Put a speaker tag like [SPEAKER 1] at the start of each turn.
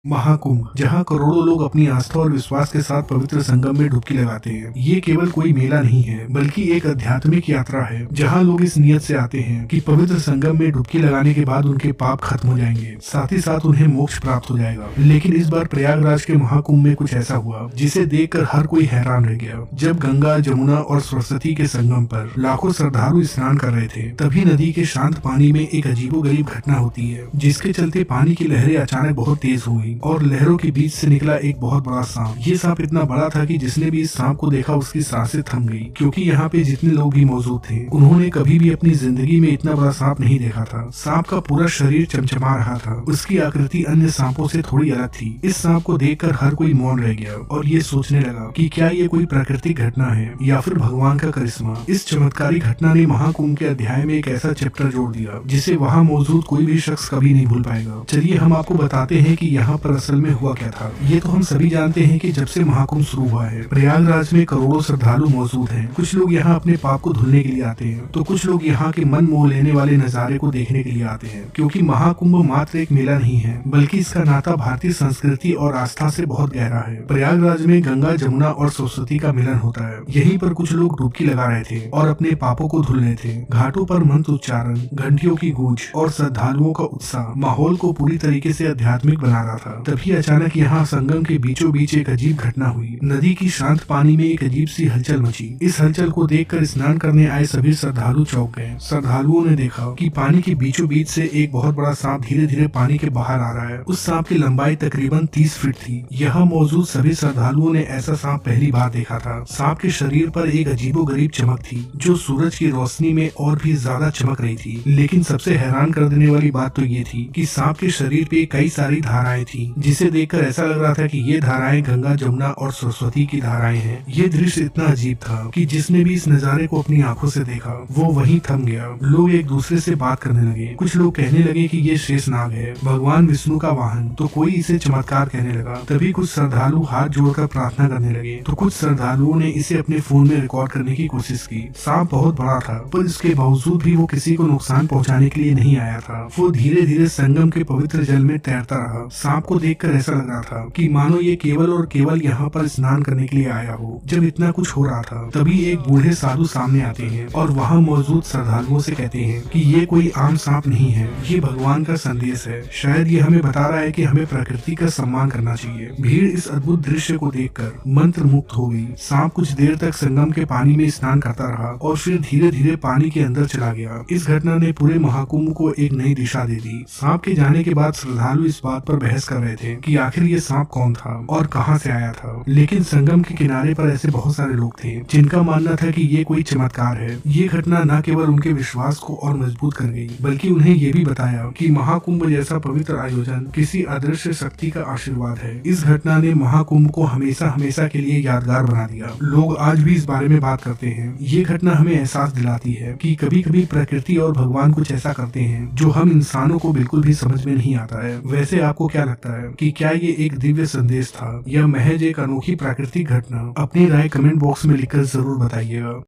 [SPEAKER 1] महाकुंभ, जहाँ करोड़ों लोग अपनी आस्था और विश्वास के साथ पवित्र संगम में डुबकी लगाते हैं। ये केवल कोई मेला नहीं है, बल्कि एक आध्यात्मिक यात्रा है, जहाँ लोग इस नियत से आते हैं कि पवित्र संगम में डुबकी लगाने के बाद उनके पाप खत्म हो जाएंगे, साथ ही साथ उन्हें मोक्ष प्राप्त हो जाएगा। लेकिन इस बार प्रयागराज के महाकुंभ में कुछ ऐसा हुआ जिसे देखकर हर कोई हैरान रह गया। जब गंगा, जमुना और सरस्वती के संगम पर लाखों श्रद्धालु स्नान कर रहे थे, तभी नदी के शांत पानी में एक अजीबोगरीब घटना होती है, जिसके चलते पानी की लहरें अचानक बहुत तेज हुई और लहरों के बीच से निकला एक बहुत बड़ा सांप। ये सांप इतना बड़ा था कि जिसने भी इस सांप को देखा उसकी सांसें थम गई, क्योंकि यहाँ पे जितने लोग भी मौजूद थे उन्होंने कभी भी अपनी जिंदगी में इतना बड़ा सांप नहीं देखा था। सांप का पूरा शरीर चमचमा रहा था, उसकी आकृति अन्य सांपों से थोड़ी अलग थी। इस सांप को देखकर हर कोई मौन रह गया और ये सोचने लगा कि क्या ये कोई प्राकृतिक घटना है या फिर भगवान का करिश्मा। इस चमत्कारी घटना ने महाकुंभ के अध्याय में एक ऐसा चैप्टर जोड़ दिया जिसे वहाँ मौजूद कोई भी शख्स कभी नहीं भूल पाएगा। चलिए हम आपको बताते हैं कि यहाँ पर असल में हुआ क्या था। ये तो हम सभी जानते हैं कि जब से महाकुंभ शुरू हुआ है, प्रयागराज में करोड़ों श्रद्धालु मौजूद हैं। कुछ लोग यहाँ अपने पाप को धुलने के लिए आते हैं, तो कुछ लोग यहाँ के मन मोह लेने वाले नजारे को देखने के लिए आते हैं। क्योंकि महाकुंभ मात्र एक मेला नहीं है, बल्कि इसका नाता भारतीय संस्कृति और आस्था से बहुत गहरा है। प्रयागराज में गंगा, जमुना और सरस्वती का मिलन होता है। यहीं पर कुछ लोग डुबकी लगा रहे थे और अपने पापों को धुल रहे थे। घाटों पर मंत्र उच्चारण, घंटियों की गूंज और श्रद्धालुओं का उत्साह माहौल को पूरी तरीके से आध्यात्मिक बना रहा था। तभी अचानक यहाँ संगम के बीचों बीच एक अजीब घटना हुई। नदी की शांत पानी में एक अजीब सी हलचल मची। इस हलचल को देखकर स्नान करने आए सभी श्रद्धालु चौंक गए। श्रद्धालुओं ने देखा कि पानी के बीचों बीच से एक बहुत बड़ा सांप धीरे धीरे पानी के बाहर आ रहा है। उस सांप की लंबाई तकरीबन 30 फीट थी। यहाँ मौजूद सभी श्रद्धालुओं ने ऐसा सांप पहली बार देखा था। सांप के शरीर पर एक अजीबोगरीब चमक थी, जो सूरज की रोशनी में और भी ज्यादा चमक रही थी। लेकिन सबसे हैरान कर देने वाली बात तो ये थी कि सांप के शरीर पे कई सारी धाराएं थी, जिसे देखकर ऐसा लग रहा था कि ये धाराएं गंगा, जमुना और सरस्वती की धाराएं हैं। ये दृश्य इतना अजीब था कि जिसने भी इस नजारे को अपनी आंखों से देखा वो वहीं थम गया। लोग एक दूसरे से बात करने लगे। कुछ लोग कहने लगे कि ये शेषनाग है, भगवान विष्णु का वाहन, तो कोई इसे चमत्कार कहने लगा। तभी कुछ श्रद्धालु हाथ जोड़कर प्रार्थना करने लगे, तो कुछ श्रद्धालुओं ने इसे अपने फोन में रिकॉर्ड करने की कोशिश की। सांप बहुत बड़ा था, पर इसके बावजूद भी वो किसी को नुकसान पहुँचाने के लिए नहीं आया था। वो धीरे धीरे संगम के पवित्र जल में तैरता रहा। सांप को देखकर ऐसा लग रहा था कि मानो ये केवल और केवल यहाँ पर स्नान करने के लिए आया हो। जब इतना कुछ हो रहा था, तभी एक बूढ़े साधु सामने आते हैं और वहाँ मौजूद श्रद्धालुओं से कहते हैं कि ये कोई आम सांप नहीं है, ये भगवान का संदेश है। शायद ये हमें बता रहा है कि हमें प्रकृति का सम्मान करना चाहिए। भीड़ इस अद्भुत दृश्य को देखकर मंत्र मुक्त हो गई। सांप कुछ देर तक संगम के पानी में स्नान करता रहा और फिर धीरे धीरे पानी के अंदर चला गया। इस घटना ने पूरे महाकुंभ को एक नई दिशा दे दी। सांप के जाने के बाद श्रद्धालु इस बात पर बहस कर रहे थे कि आखिर ये सांप कौन था और कहां से आया था। लेकिन संगम के किनारे पर ऐसे बहुत सारे लोग थे जिनका मानना था कि ये कोई चमत्कार है। ये घटना न केवल उनके विश्वास को और मजबूत कर गई, बल्कि उन्हें ये भी बताया कि महाकुंभ जैसा पवित्र आयोजन किसी अदृश्य शक्ति का आशीर्वाद है। इस घटना ने महाकुंभ को हमेशा हमेशा के लिए यादगार बना दिया। लोग आज भी इस बारे में बात करते हैं। ये घटना हमें एहसास दिलाती है कि कभी कभी प्रकृति और भगवान कुछ ऐसा करते हैं जो हम इंसानों को बिल्कुल भी समझ में नहीं आता है। वैसे आपको क्या लगता है कि क्या ये एक दिव्य संदेश था या महज एक अनोखी प्राकृतिक घटना? अपनी राय कमेंट बॉक्स में लिखकर जरूर बताइएगा।